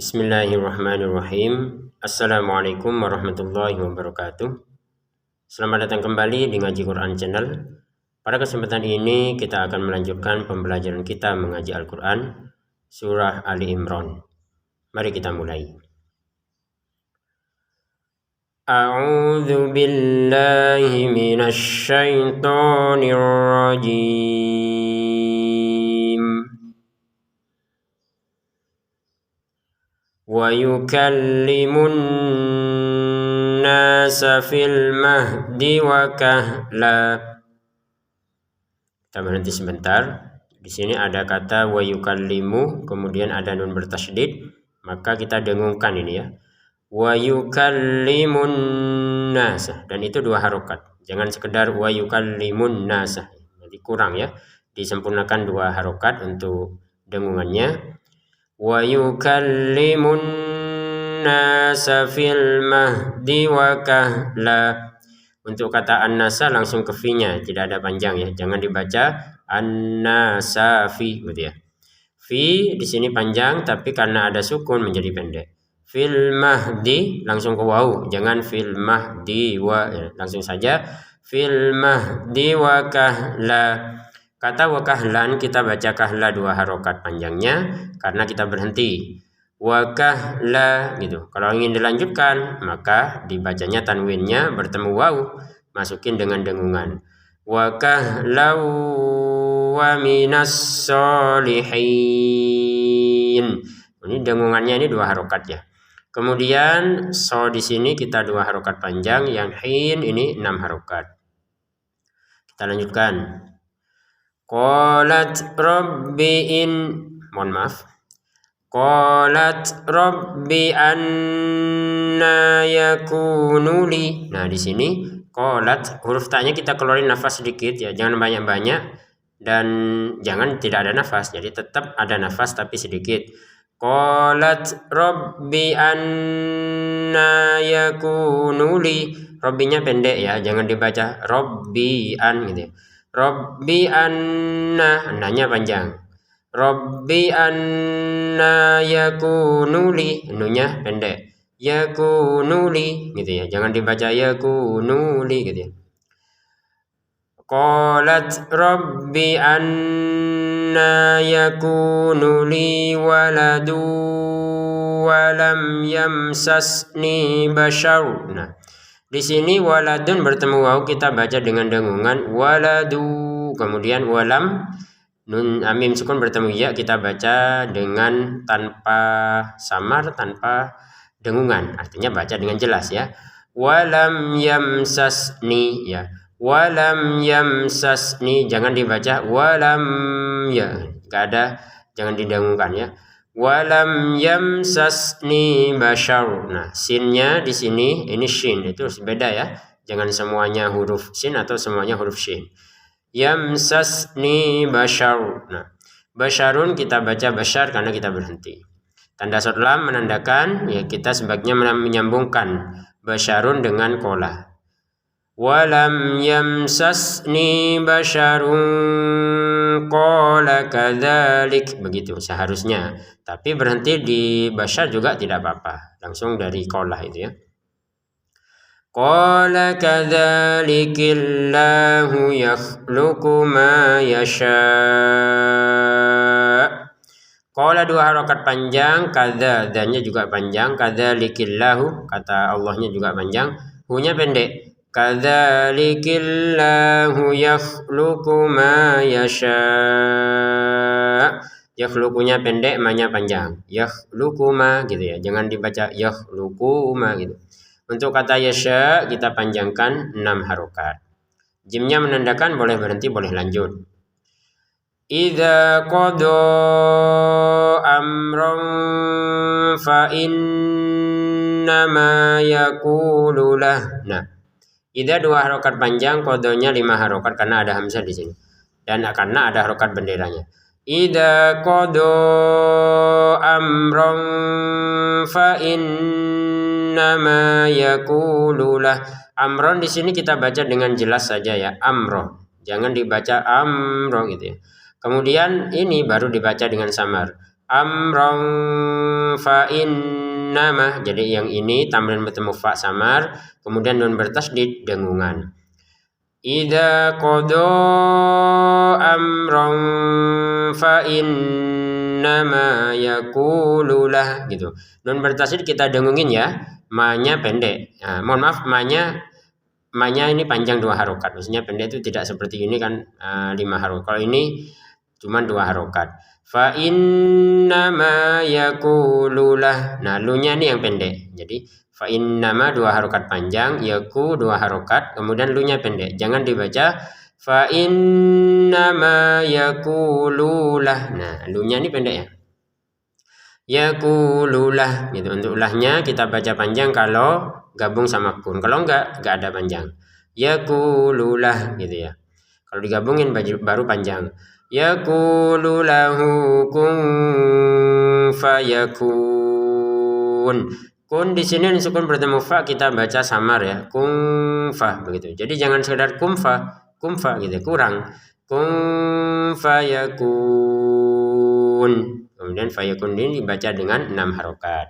Bismillahirrahmanirrahim. Assalamualaikum warahmatullahi wabarakatuh. Selamat datang kembali di Ngaji Quran Channel. Pada kesempatan ini kita akan melanjutkan pembelajaran kita mengaji Al-Quran Surah Ali Imran. Mari kita mulai. A'udzu billahi minasy syaithanir rajim. وَيُكَلِّمُ النَّاسَ فِي الْمَهْدِ وَكَهْلًا. Kita berhenti sebentar. Di sini ada kata wa yukallimu, kemudian ada nun bertasydid, maka kita dengungkan ini ya. Wa yukallimun nasa, dan itu dua harokat. Jangan sekedar wa yukallimun nasa. Jadi kurang ya. Disempurnakan dua harokat untuk dengungannya. Wa yukallimun nasa fil mahdi wa kahla. Untuk kata an-nasa langsung ke fi-nya, tidak ada panjang ya. Jangan dibaca an-nasa fi gitu ya. Fi di sini panjang tapi karena ada sukun menjadi pendek. Fil mahdi langsung ke waw, jangan fil mahdi wa ya. Langsung saja fil mahdi wa kahla. Kata wa kahlan kita baca kahla dua harokat panjangnya karena kita berhenti. Wa kahla gitu. Kalau ingin dilanjutkan maka dibacanya tanwinnya bertemu waw, masukin dengan dengungan. Wa kahla wa minas solihin. Ini dengungannya ini dua harokat ya. Kemudian so di sini kita dua harokat panjang, yang hin ini 6 harokat. Kita lanjutkan. Qalat rabbi Qalat rabbi anna yakunu li. Nah, di sini qalat huruf ta-nya kita keluarin nafas sedikit ya, jangan banyak-banyak dan jangan tidak ada nafas. Jadi tetap ada nafas tapi sedikit. Qalat rabbi anna yakunu li. Rabbinya pendek ya, jangan dibaca rabbi an gitu ya. Rabbi anna, nanya panjang. Rabbi anna yakunuli, nunya pendek. Yakunuli gitu ya. Jangan dibaca yakunuli gitu ya. Qalat rabbi anna yakunuli waladu walam yamsasni bashar. Nah, di sini waladun bertemu waw kita baca dengan dengungan waladu, kemudian walam nun mim sukun bertemu ya kita baca dengan tanpa samar, tanpa dengungan, artinya baca dengan jelas ya. Walam yamsasni ya. Walam yamsasni, jangan dibaca walam ya, enggak ada, jangan didengungkan ya. Walam yamsasni bashar. Nah, sinnya di sini ini shin, itu harus beda ya. Jangan semuanya huruf sin atau semuanya huruf shin. Yamsasni bashar. Nah, basharun kita baca bashar karena kita berhenti. Tanda short lam menandakan ya kita sebaiknya menyambungkan basharun dengan kola. Walam yamsasni basharun qala kadzalik, begitu seharusnya, tapi berhenti di bashar juga tidak apa-apa, langsung dari qala itu ya. Qala kadzalikillahu yakhluqu ma yasha. Qala dua harokat panjang, kadza dan-nya juga panjang, kadzalikillahu kata Allahnya juga panjang, hu-nya pendek. Kadzalikillahu yakhluqu ma yasha. Yakhluqunya pendek, ma-nya panjang. Yakhluqu ma gitu ya. Jangan dibaca yakhluqu ma gitu. Untuk kata yasha kita panjangkan 6 harokat. Jimnya menandakan boleh berhenti, boleh lanjut. Idza qada amran fa innama yaqulu lah. Nah, idza dua harokat panjang, kodonya 5 harokat karena ada hamzah di sini. Dan karena ada harokat benderanya. Idza qada amran fa innama yaqulu lah. Amron di sini kita baca dengan jelas saja ya, amro. Jangan dibaca amro gitu ya. Kemudian ini baru dibaca dengan samar. Amron fa innama. Jadi yang ini tamrin bertemu fa samar, kemudian nun bertasdid dengungan. Idza qada amran fa innama yaqulu lah gitu. Nun bertasdid kita dengungin ya, ma-nya pendek. Nah, mohon maaf, ma-nya ini panjang 2 harokat. Maksudnya pendek itu tidak seperti ini kan 5 harokat. Kalau ini cuma 2 harokat. Fa innama yaqululah. Nah, lu-nya ini yang pendek. Jadi fa innama 2 harokat panjang, yaku 2 harokat, kemudian lu-nya pendek. Jangan dibaca fa innama yaqululah. Nah, lu-nya ini pendek ya. Yaqululah gitu. Untuk lahnya kita baca panjang kalau gabung sama kun. Kalau enggak ada panjang. Yaqululah gitu ya. Kalau digabungin baru panjang. Yaqulu lahu kun fayakun. Kun di sini sukun bertemu fa kita baca samar ya. Kun fa begitu. Jadi jangan sekedar kum fa gitu, kurang. Kun fayakun. Kemudian fayakun ini dibaca dengan 6 harokat.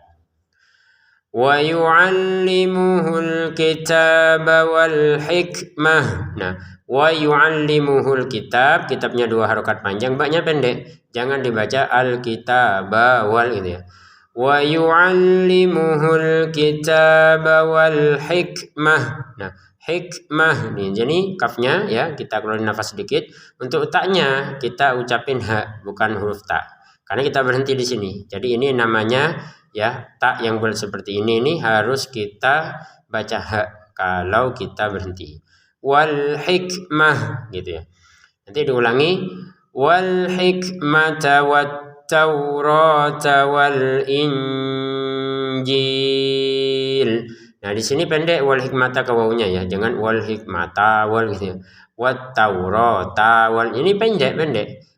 Wa yu'allimuhul kitaba wal hikmah. Nah, wa yu'allimuhul kitab, kitabnya 2 harokat panjang, baknya pendek. Jangan dibaca al-kitaba wal gitu ya. Wa yu'allimuhul kitaba wal hikmah. Nah, hikmah nih, jadi kafnya ya kita keluarin nafas sedikit. Untuk taknya kita ucapin ha, bukan huruf ta. Karena kita berhenti di sini. Jadi ini namanya ya tak yang seperti ini harus kita baca ha kalau kita berhenti. Wal hikmah gitu ya. Nanti diulangi wal hikmata wat taurata wal injil. Nah, di sini pendek wal hikmata ke wawunya ya. Jangan wal hikmata wal gitu ya. Wat taurata wal, ini pendek.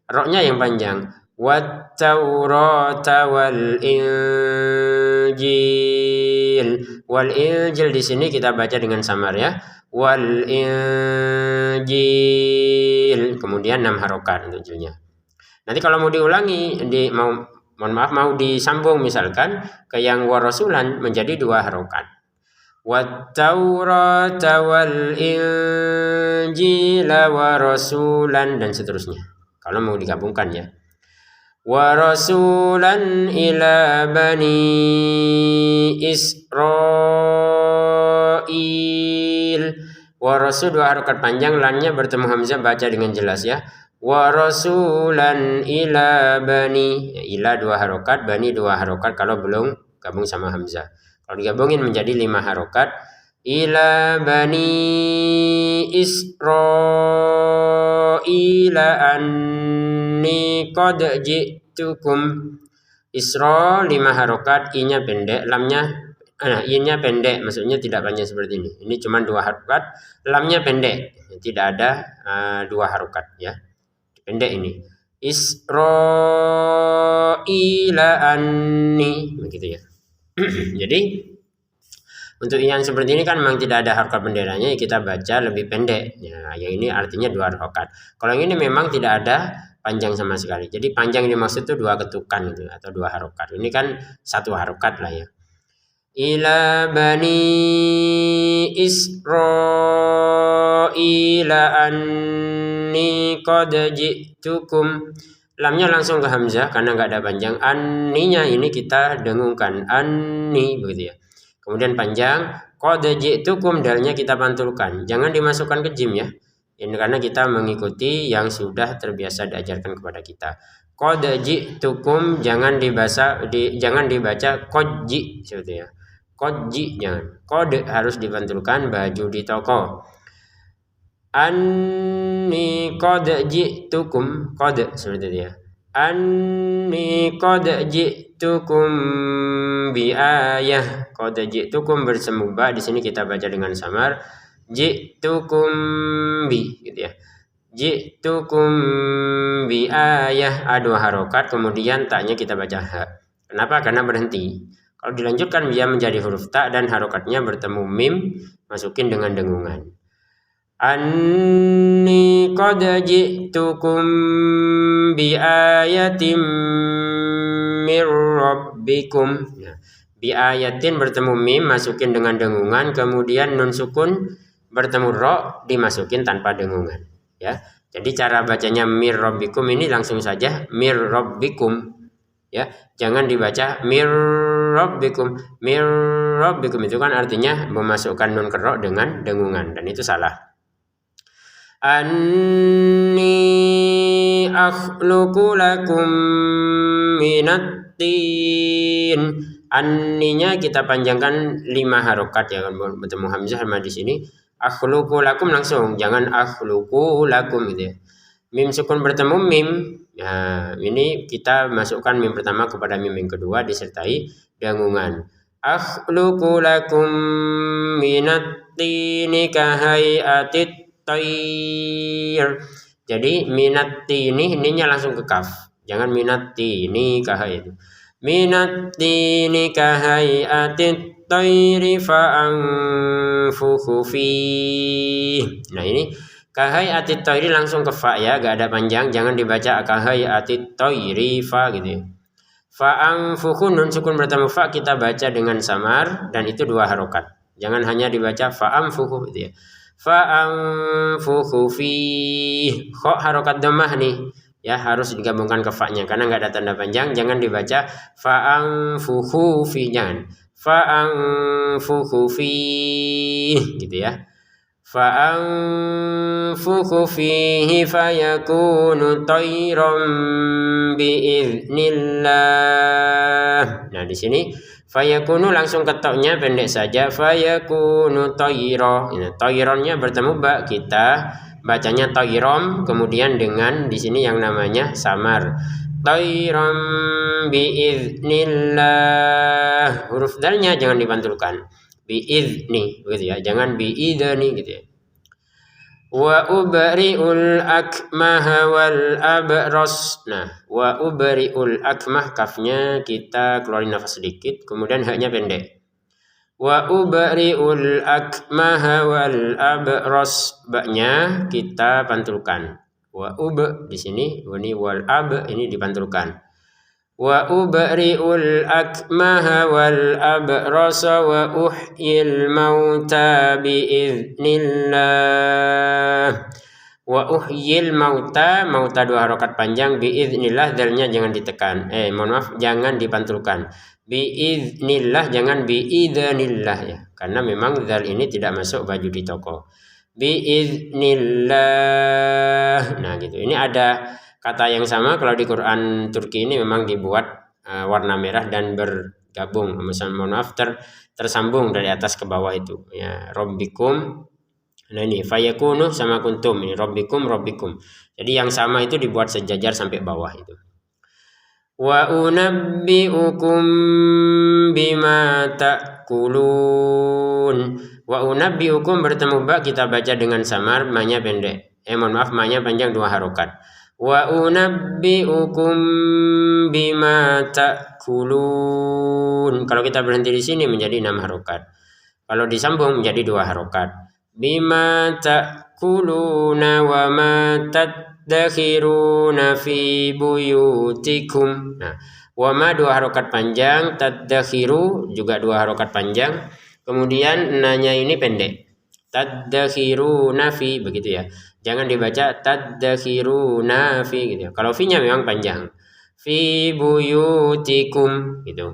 Roknya yang panjang. Wat taurata wal injil. Wal injil di sini kita baca dengan samar ya. Wal injil. Kemudian 6 harokat untuk jilnya. Nanti kalau mau diulangi mau disambung misalkan ke yang warasulan menjadi 2 harokat. Wat taurata wal injila warasulan dan seterusnya. Kalau mau digabungkan ya. Wa rasulan ila bani Israil. Wa rasul 2 harokat panjang, lannya bertemu hamzah, baca dengan jelas ya. Wa rasulan ila bani, ya, ila 2 harokat, bani 2 harokat kalau belum gabung sama hamzah. Kalau digabungin menjadi 5 harokat. Ila bani Israila anni qad ji'tukum. Isra 5 harokat, i-nya pendek, i-nya pendek, maksudnya tidak panjang seperti ini. Ini cuma 2 harokat, lamnya pendek, tidak ada 2 harokat ya. Pendek ini. Israila anni begitu ya. Jadi untuk yang seperti ini kan memang tidak ada harokat benderanya, kita baca lebih pendek. Ya, yang ini artinya 2 harokat. Kalau yang ini memang tidak ada panjang sama sekali. Jadi panjang ini maksud itu 2 ketukan gitu, atau 2 harokat. Ini kan 1 harokat lah ya. Ila bani Israila anni qad ji'tukum. Lamnya langsung ke hamzah karena nggak ada panjang. Anninya ini kita dengungkan, anni begitu ya. Kemudian panjang, qad ji'tukum, dalnya kita pantulkan. Jangan dimasukkan ke jim ya. Ini karena kita mengikuti yang sudah terbiasa diajarkan kepada kita. Qad ji'tukum jangan dibaca qad ji seperti ya. Qad ji jangan. Qad harus dipantulkan, baju di toko. Anni qad ji'tukum, qad seperti itu ya. Anni qad ji'tukum bi ayah. Qad ji'tukum bersemu ba, di sini kita baca dengan samar. Ji'tukum bi gitu ya. Ji'tukum bi ayah, A2 harokat, kemudian taknya kita baca ha. Kenapa? Karena berhenti. Kalau dilanjutkan dia menjadi huruf ta dan harokatnya bertemu mim, masukin dengan dengungan. Anni qad ji'tukum bi ayatim mir rabbikum. Nah, bi ayatin bertemu mim masukin dengan dengungan, kemudian nun sukun bertemu ro dimasukin tanpa dengungan, ya. Jadi cara bacanya mir rabbikum ini langsung saja mir rabbikum, ya. Jangan dibaca mir rabbikum. Mir rabbikum itu kan artinya memasukkan nun ke ro dengan dengungan, dan itu salah. Anni akhluqu lakum minat tin. Anninya kita panjangkan 5 harokat, ya kan, bertemu hamzah sama di sini. Akhluqu lakum langsung, jangan akhluqu lakum gitu ya. Mim sukun bertemu mim. Nah, ini kita masukkan mim pertama kepada mim yang kedua disertai dengungan. Akhluqu lakum minat tini kahai'atit tayr. Jadi minat tini ininya langsung ke kaf. Jangan minat tini kahai itu. Minat tini kahai'atit tayri fa'anfukhu fi. Nah, ini kahai'atit tayri langsung ke fa, ya, gak ada panjang, jangan dibaca kahai'atit tayri fa gitu ya. Fa'anfukhu nun sukun bertemu fa kita baca dengan samar, dan itu 2 harokat. Jangan hanya dibaca fa'anfukhu gitu ya. Fa'anfukhu fi. Kok harokat dhammah nih, ya, harus digabungkan ke fa-nya karena nggak ada tanda panjang. Jangan dibaca fa'anfukhu fi, jangan fa'anfukhu fi gitu ya. Fa'anfukhu fihi fayakunu tayran biiznillah. Nah, di sini fayakunu langsung ketoknya pendek saja, fayakunu tayra. Nah, tayronnya bertemu ba, kita bacanya tayrom, kemudian dengan di sini yang namanya samar. Tayran biiznillah. Huruf dalnya jangan dipantulkan. Biizni gitu ya, jangan biidzni gitu ya. Wa ubri'ul akmah wal abras. Nah, wa ubri'ul akmah, kafnya kita keluarin nafas sedikit, kemudian haknya pendek. Wa ubri'ul akmah wal abras, baknya kita pantulkan. Wa ub di sini, ini wal ab ini dipantulkan. Wa ubri'ul akmah wal abrasa wa uhyil mauta biiznillah. Wa uhyil mauta, mauta 2 harokat panjang, biiznillah dalnya jangan ditekan. Jangan dipantulkan. Biiznillah, jangan biidznillah ya. Karena memang zal ini tidak masuk baju di toko. Biiznillah. Nah, gitu. Ini ada kata yang sama kalau di Quran Turki ini memang dibuat warna merah dan bergabung, misalnya tersambung dari atas ke bawah itu ya, rabbikum. Nah, ini fayakunu sama kuntum, ini rabbikum rabbikum. Jadi yang sama itu dibuat sejajar sampai bawah itu. Wa unabbiukum bima ta'kulun. Wa unabbiukum bertemu ba kita baca dengan samar, ma-nya pendek. Ma-nya panjang 2 harokat. Wa unabbiukum bima ta'kulun. Kalau kita berhenti di sini menjadi 6 harokat. Kalau disambung menjadi 2 harokat. Bima ta'kuluna wa ma tadakhiruna fi buyutikum. Nah, wa ma 2 harokat panjang, tadakhiru juga 2 harokat panjang. Kemudian nanya ini pendek. Tadakhiruna fi, begitu ya. Jangan dibaca tadakhiruna fi gitu. Kalau fi-nya memang panjang. Fi buyutikum gitu.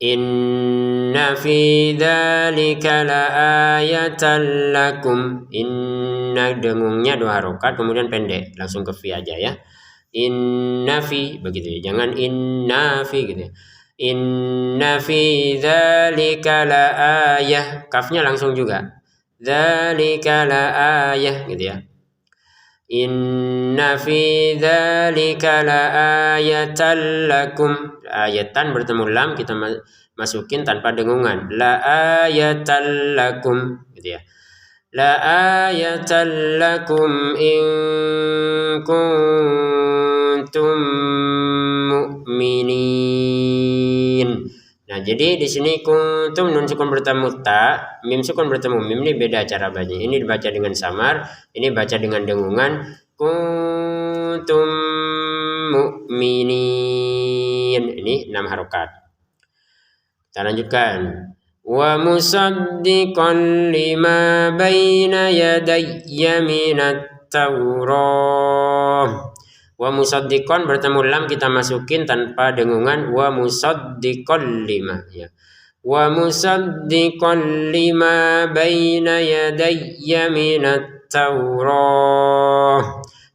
Inna fi dzalika laayatan lakum. Inna dengungnya 2 harokat kemudian pendek, langsung ke fi aja ya. Inna fi begitu ya. Jangan inna fi gitu ya. Inna fi dzalika laayah, kafnya langsung juga. Dzalika laayah gitu ya. Inna fi dzalika laayatan lakum. Ayatan bertemu lam kita masukin tanpa dengungan. Laayatan lakum gitu ya. Laayatan lakum in kuntum mu'minin. Nah, jadi di sini kuntum nun sukun bertemu ta, mim sukun bertemu mim, ini beda cara baca. Ini dibaca dengan samar, ini baca dengan dengungan. Kuntum mu'minin. Ini 6 harokat. Kita lanjutkan. Wa musaddiqan lima baina yadayya minat Taurah. Wa musaddiqan bertemu lam kita masukin tanpa dengungan. Wa musaddiqan lima, ya. Wa musaddiqan lima baina yadayya minat Taurah.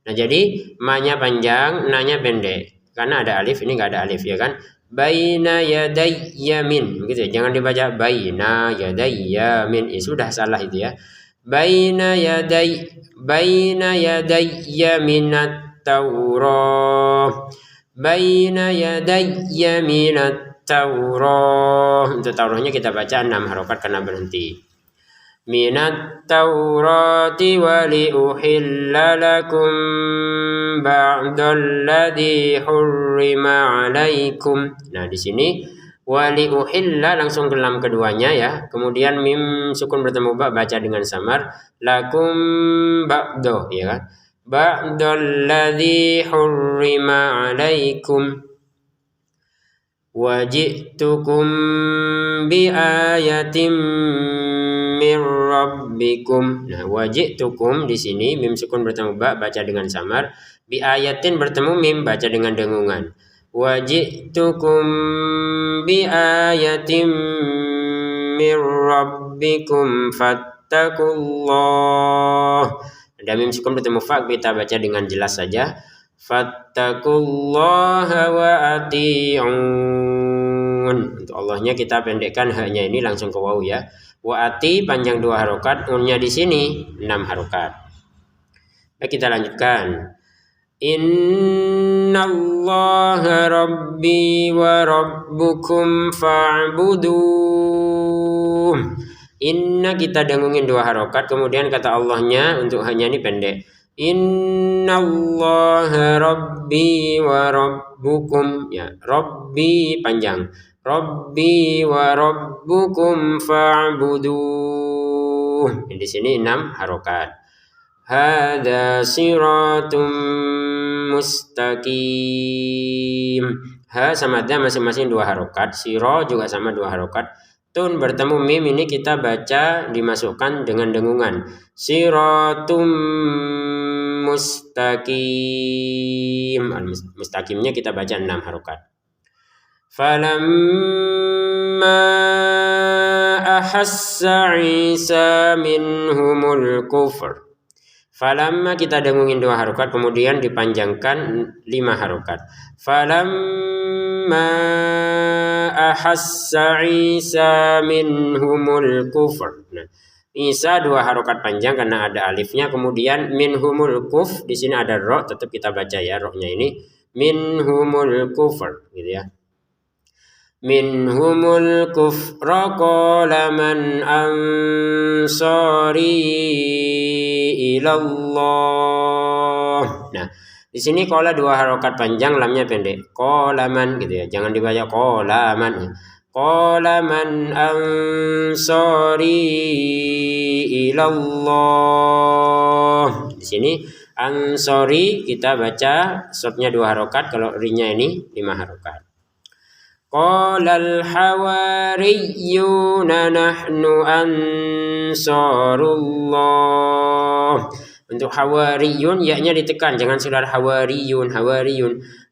Nah, jadi ma-nya panjang, na-nya pendek. Karena ada alif, ini enggak ada alif, ya kan? Baina yadayya min, begitu ya. Jangan dibaca baina yadayya min. Sudah salah itu ya. Baina yadayya minat Taurah. Baina yadayya minat Taurah. Untuk Taurahnya kita baca 6 harokat karena berhenti. Minat Taurati wa li uhilla lakum ba'dalladzi hurrima 'alaikum. Nah, di sini wa li uhilla langsung ke lam keduanya, ya. Kemudian mim sukun bertemu ba baca dengan samar. Lakum ba'do, ya kan? Ba'dalladzi hurrima 'alaikum. Waji'tukum bi ayatim min rabbikum. Nah, waji'tukum di sini mim sukun bertemu ba baca dengan samar. Bi ayatin bertemu mim baca dengan dengungan. Waji'tukum bi ayatim min rabbikum fattakullah. Ada mim sukun bertemu fa kita baca dengan jelas saja. Fattakullaha wa ati'un. Untuk Allahnya kita pendekkan haknya ini langsung ke waw, ya. Wa ati panjang 2 harokat, unnya di sini 6 harokat. Baik, kita lanjutkan. Innallaha rabbi wa rabbukum fa'buduh. Inna kita dengungin 2 harokat, kemudian kata Allahnya untuk haknya ini pendek. Innallaha rabbi wa rabbukum, ya. Rabbi panjang. Rabbi wa rabbukum fa'buduh. Di sini 6 harokat. Hada siratum mustaqim. Ha sama da masing-masing 2 harokat. Siro juga sama 2 harokat. Tun bertemu mim ini kita baca dimasukkan dengan dengungan. Siratum mustaqim. Mustaqimnya kita baca 6 harokat. Falamma ahassa Isa minhumul kufr. Falamma kita dengungin 2 harokat, kemudian dipanjangkan 5 harokat. Falamma ahassa Isa minhumul kufr. Nah, Isa 2 harokat panjang karena ada alifnya, kemudian minhumul kuf, di sini ada ro, tetap kita baca ya rohnya ini minhumul kufr, gitu ya. Minhumul kufra qala man ansari ilallah. Nah, di sini qala 2 harokat panjang, lamnya pendek. Qala man, gitu ya. Jangan dibaca qala man. Qala man ansari ilallah. Di sini ansari kita baca shotnya 2 harokat, kalau rinya ini 5 harokat. Qalal hawariyuna nahnu ansarullah. Untuk hawariyun ya-nya ditekan, jangan sekedar hawariyun.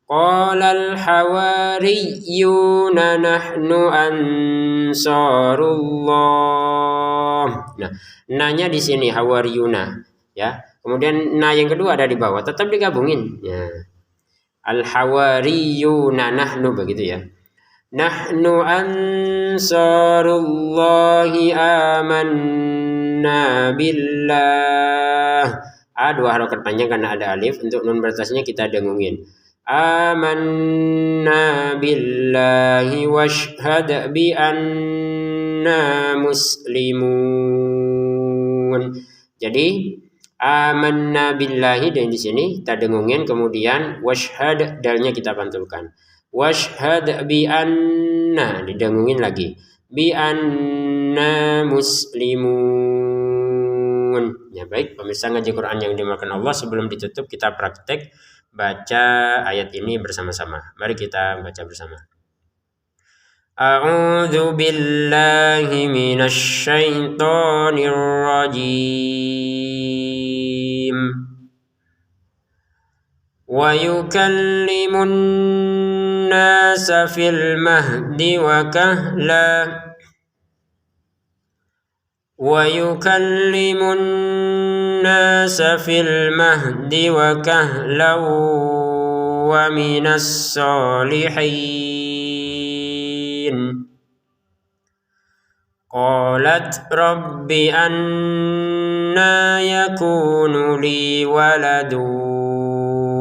Qalal hawariyuna nahnu ansarullah. Nah, na-nya di sini hawariyuna, ya. Kemudian na yang kedua ada di bawah, tetap digabungin, ya. Al hawariyuna nahnu, begitu ya. Nahnu ansarullahi amanna billah. A 2 harokat panjang karena ada alif. Untuk nun beratasnya kita dengungin. Amanna billahi washhad bi anna muslimun. Jadi amanna billahi, dan di sini kita dengungin, kemudian washhad dalnya kita pantulkan. Washhad bi anna, didengungin lagi. Bi anna muslimun. Ya baik, pemirsa ngaji Quran yang dimakan Allah, sebelum ditutup kita praktek baca ayat ini bersama-sama. Mari kita baca bersama. A'udzu billahi minasy syaithanir rajim. Wa yukallimun nasa fil mahdi wa kahla. ويكلم الناس في المهد وكهلا ومن الصالحين قالت رب أنى يكون لي ولد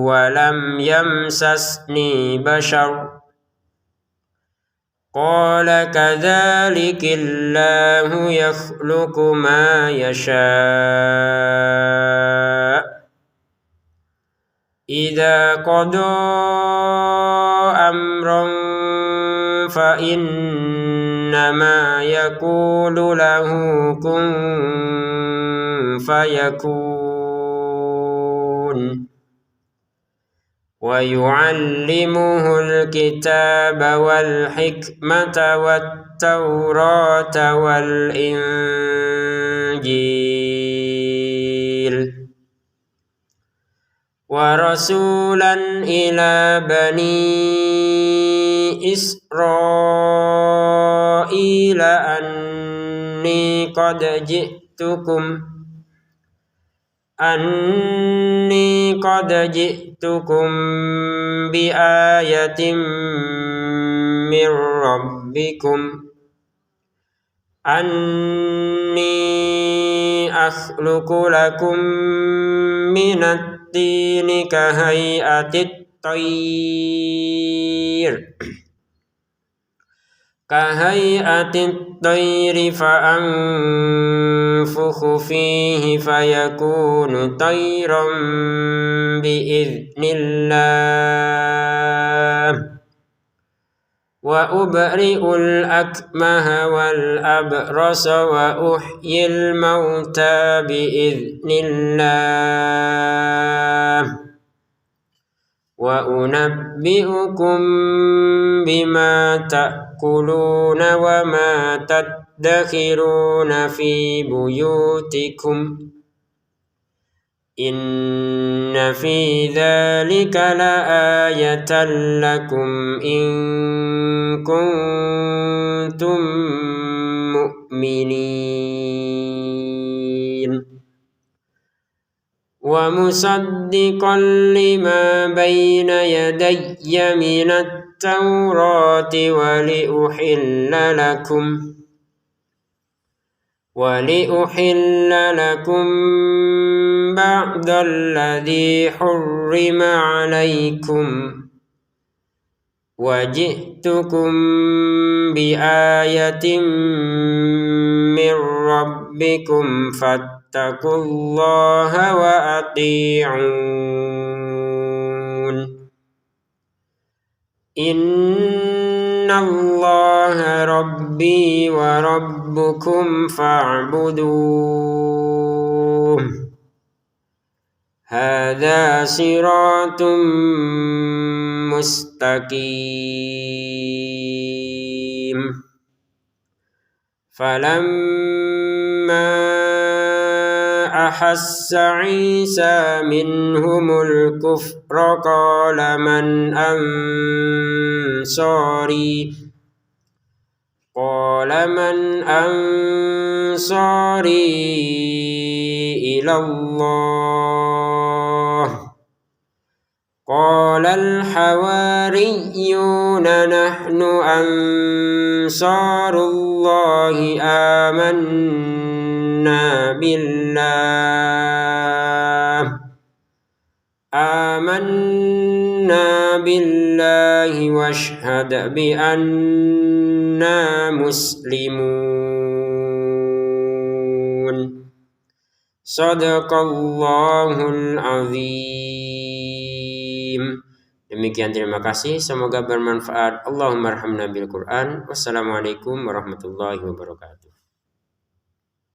ولم يمسسني بشر قال كذلك الله يخلق ما يشاء إذا قضى أمرا فإنما يقول له كن فيكون ويعلمه الكتاب والحكمة والتوراة والإنجيل ورسولا إلى بني إسرائيل أني قد جئتكم بآية من ربكم أني أخلق لكم من الطين كهيئة الطير فأنفخ فيه فيكون طيرا بإذن الله وأبرئ الأكمه والأبرص وأحيي الموتى بإذن الله وأنبئكم بما تأكلون وما تدخرون في بيوتكم إن في ذلك لآية لكم إن كنتم مؤمنين ومصدقا لما بين يدي من التوراة ولأحل لكم بعض الذي حرم عليكم وجئتكم بآية من ربكم فاتقوا الله وأطيعون إن الله ربي وربكم فاعبدوه هذا صراط مستقيم فلما أحس عيسى منهم الكفر قال من أنصاري إلى الله قال الحواريون نحن أنصار الله آمنا بالله واشهد بأننا مسلمون صدق الله العظيم. Demikian, terima kasih, semoga bermanfaat. Allahumma arhamna bil Quran. Wassalamualaikum warahmatullahi wabarakatuh.